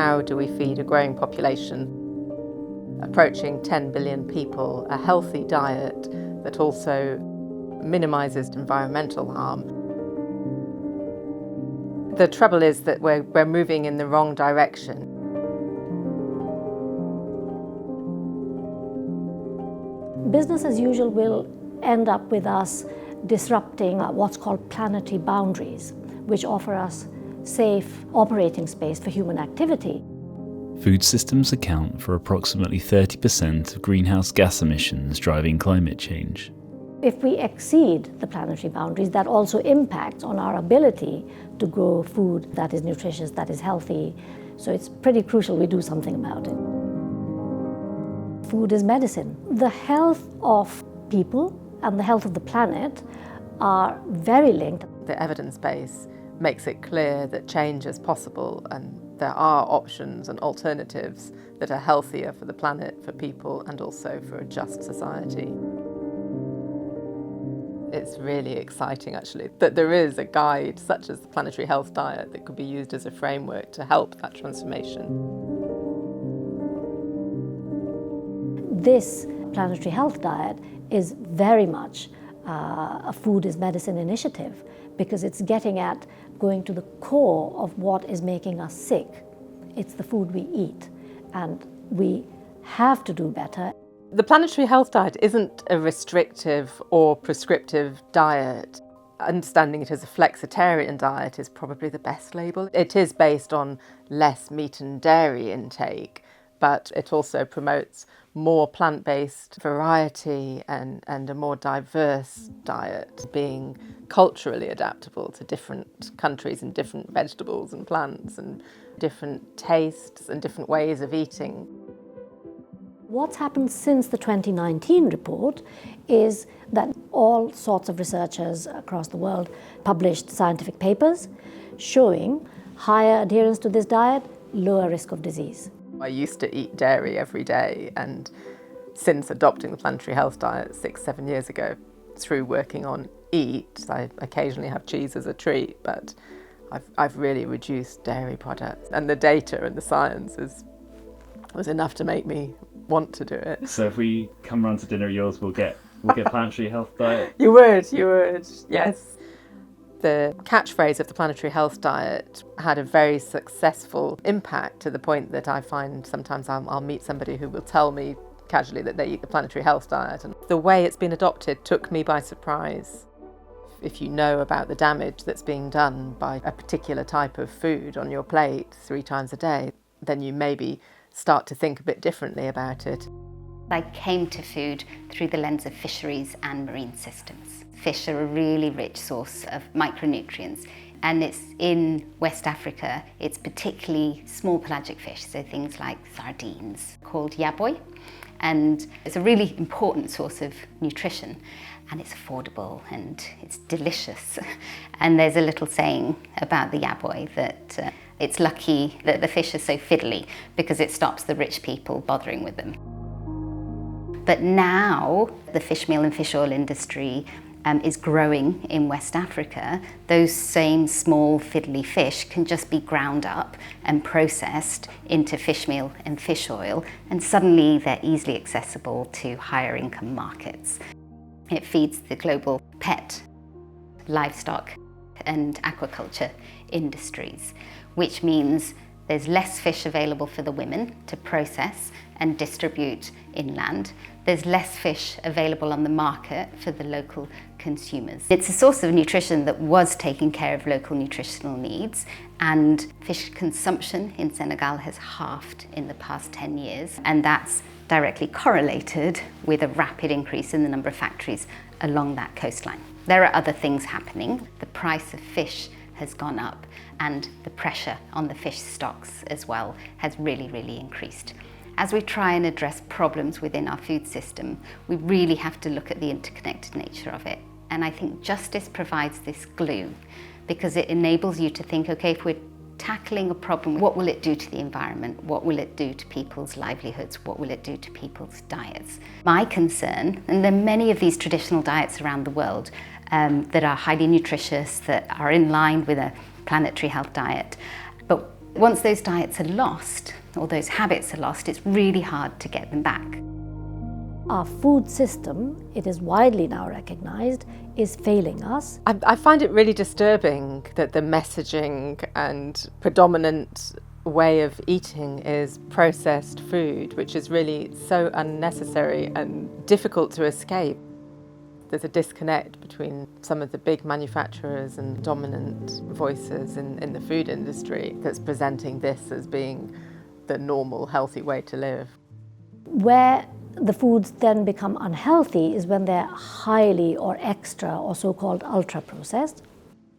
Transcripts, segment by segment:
how do we feed a growing population, approaching 10 billion people, a healthy diet that also minimises environmental harm. The trouble is that we're moving in the wrong direction. Business as usual will end up with us disrupting what's called planetary boundaries, which offer us safe operating space for human activity. Food systems account for approximately 30% of greenhouse gas emissions driving climate change. If we exceed the planetary boundaries, that also impacts on our ability to grow food that is nutritious, that is healthy. So it's pretty crucial we do something about it. Food is medicine. The health of people and the health of the planet are very linked. The evidence base makes it clear that change is possible and there are options and alternatives that are healthier for the planet, for people, and also for a just society. It's really exciting, actually, that there is a guide such as the Planetary Health Diet that could be used as a framework to help that transformation. This Planetary Health Diet is very much a food is medicine initiative, because it's getting at going to the core of what is making us sick. It's the food we eat, and we have to do better. The Planetary Health Diet isn't a restrictive or prescriptive diet. Understanding it as a flexitarian diet is probably the best label. It is based on less meat and dairy intake, but it also promotes more plant-based variety and a more diverse diet, being culturally adaptable to different countries and different vegetables and plants and different tastes and different ways of eating. What's happened since the 2019 report is that all sorts of researchers across the world published scientific papers showing higher adherence to this diet, lower risk of disease. I used to eat dairy every day, and since adopting the Planetary Health Diet 6-7 years ago, through working on EAT, I occasionally have cheese as a treat, but I've really reduced dairy products. And the data and the science was enough to make me want to do it. So if we come round to dinner of yours, we'll get Planetary Health Diet? You would, yes. The catchphrase of the Planetary Health Diet had a very successful impact, to the point that I find sometimes I'll meet somebody who will tell me casually that they eat the Planetary Health Diet. And the way it's been adopted took me by surprise. If you know about the damage that's being done by a particular type of food on your plate 3 times a day, then you maybe start to think a bit differently about it. I came to food through the lens of fisheries and marine systems. Fish are a really rich source of micronutrients, and it's in West Africa, it's particularly small pelagic fish, so things like sardines, called yaboy, and it's a really important source of nutrition, and it's affordable and it's delicious. And there's a little saying about the yaboy that it's lucky that the fish are so fiddly because it stops the rich people bothering with them. But now the fish meal and fish oil industry is growing in West Africa. Those same small fiddly fish can just be ground up and processed into fish meal and fish oil, and suddenly they're easily accessible to higher income markets. It feeds the global pet, livestock and aquaculture industries, which means there's less fish available for the women to process and distribute inland. There's less fish available on the market for the local consumers. It's a source of nutrition that was taking care of local nutritional needs, and fish consumption in Senegal has halved in the past 10 years, and that's directly correlated with a rapid increase in the number of factories along that coastline. There are other things happening. The price of fish has gone up, and the pressure on the fish stocks as well has really increased. As we try and address problems within our food system, we really have to look at the interconnected nature of it. And I think justice provides this glue, because it enables you to think, okay, if we're tackling a problem, what will it do to the environment? What will it do to people's livelihoods? What will it do to people's diets? My concern, and there are many of these traditional diets around the world that are highly nutritious, that are in line with a planetary health diet, but Once those diets are lost, or those habits are lost, it's really hard to get them back. Our food system, it is widely now recognised, is failing us. I find it really disturbing that the messaging and predominant way of eating is processed food, which is really so unnecessary and difficult to escape. There's a disconnect between some of the big manufacturers and dominant voices in the food industry that's presenting this as being the normal, healthy way to live. Where the foods then become unhealthy is when they're highly or extra or so-called ultra-processed.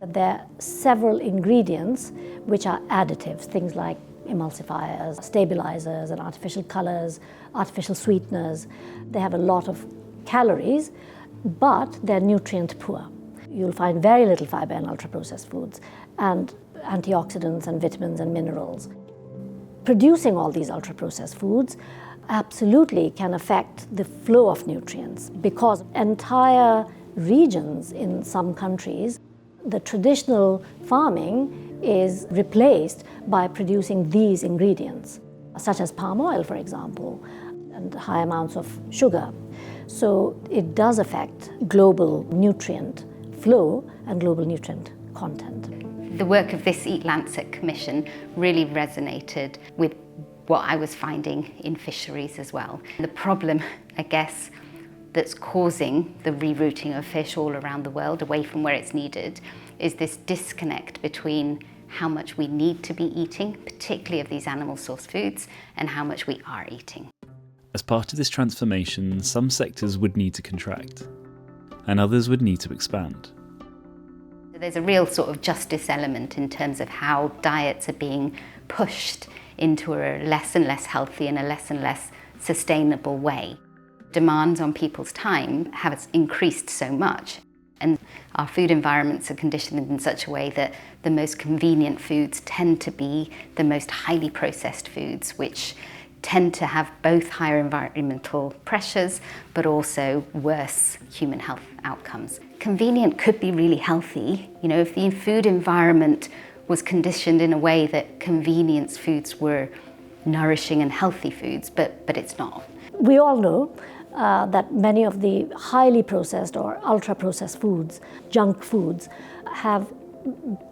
There are several ingredients which are additives, things like emulsifiers, stabilizers and artificial colors, artificial sweeteners. They have a lot of calories, but they're nutrient poor. You'll find very little fiber in ultra-processed foods and antioxidants and vitamins and minerals. Producing all these ultra-processed foods absolutely can affect the flow of nutrients because entire regions in some countries, the traditional farming is replaced by producing these ingredients, such as palm oil, for example, and high amounts of sugar. So it does affect global nutrient flow and global nutrient content. The work of this EAT-Lancet Commission really resonated with what I was finding in fisheries as well. The problem, I guess, that's causing the rerouting of fish all around the world away from where it's needed is this disconnect between how much we need to be eating, particularly of these animal source foods, and how much we are eating. As part of this transformation, some sectors would need to contract, and others would need to expand. There's a real sort of justice element in terms of how diets are being pushed into a less and less healthy and a less and less sustainable way. Demands on people's time have increased so much, and our food environments are conditioned in such a way that the most convenient foods tend to be the most highly processed foods, which tend to have both higher environmental pressures but also worse human health outcomes. Convenient could be really healthy, if the food environment was conditioned in a way that convenience foods were nourishing and healthy foods, but it's not. We all know that many of the highly processed or ultra-processed foods, junk foods, have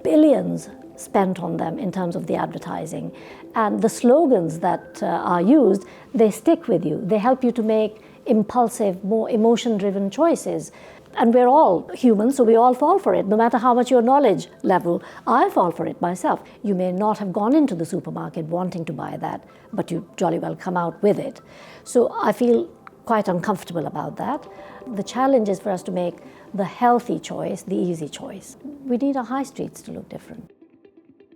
billions spent on them in terms of the advertising. And the slogans that are used, they stick with you. They help you to make impulsive, more emotion-driven choices. And we're all human, so we all fall for it. No matter how much your knowledge level, I fall for it myself. You may not have gone into the supermarket wanting to buy that, but you jolly well come out with it. So I feel quite uncomfortable about that. The challenge is for us to make the healthy choice the easy choice. We need our high streets to look different.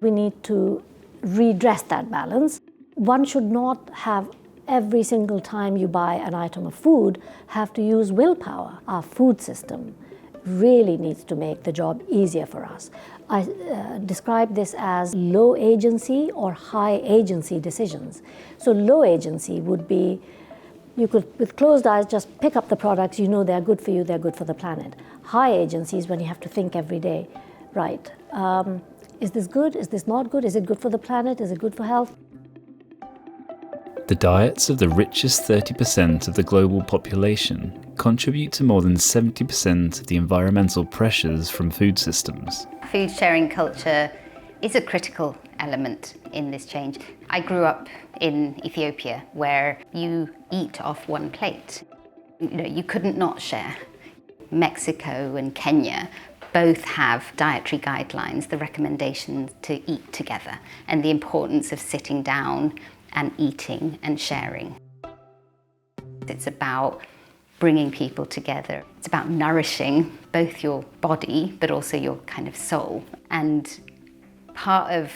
We need to redress that balance. One should not have every single time you buy an item of food have to use willpower. Our food system really needs to make the job easier for us. I describe this as low agency or high agency decisions. So low agency would be, you could, with closed eyes, just pick up the products, they're good for you, they're good for the planet. High agency is when you have to think every day, right, is this good, is this not good, is it good for the planet, is it good for health? The diets of the richest 30% of the global population contribute to more than 70% of the environmental pressures from food systems. Food sharing culture is a critical element in this change. I grew up in Ethiopia where you eat off one plate. You couldn't not share. Mexico and Kenya both have dietary guidelines, the recommendation to eat together, and the importance of sitting down and eating and sharing. It's about bringing people together. It's about nourishing both your body but also your kind of soul. And part of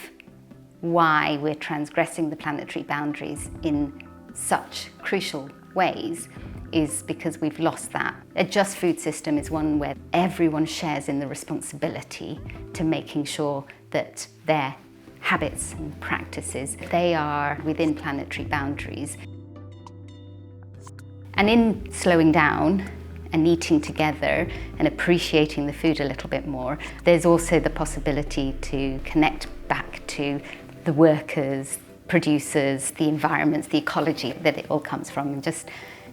why we're transgressing the planetary boundaries in such crucial ways is because we've lost that. A just food system is one where everyone shares in the responsibility to making sure that their habits and practices, they are within planetary boundaries. And in slowing down and eating together and appreciating the food a little bit more, there's also the possibility to connect back to the workers, producers, the environments, the ecology that it all comes from, and just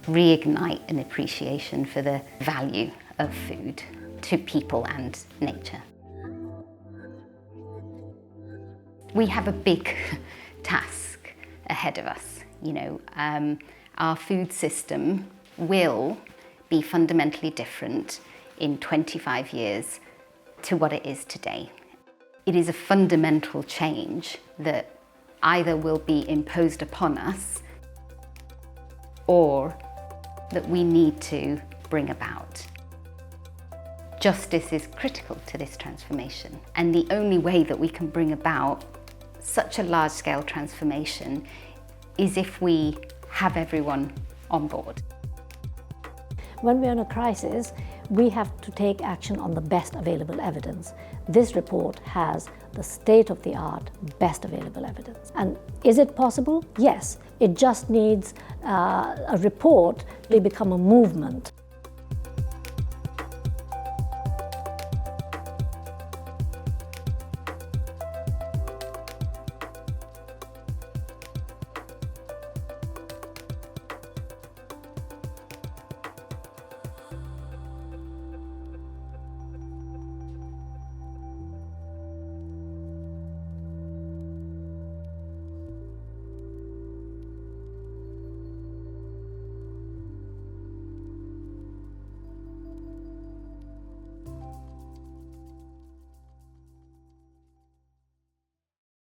reignite an appreciation for the value of food to people and nature. We have a big task ahead of us. Our food system will be fundamentally different in 25 years to what it is today. It is a fundamental change that either will be imposed upon us or that we need to bring about. Justice is critical to this transformation, and the only way that we can bring about such a large-scale transformation is if we have everyone on board. When we're in a crisis, we have to take action on the best available evidence. This report has the state-of-the-art, best available evidence. And is it possible? Yes. It just needs a report to become a movement.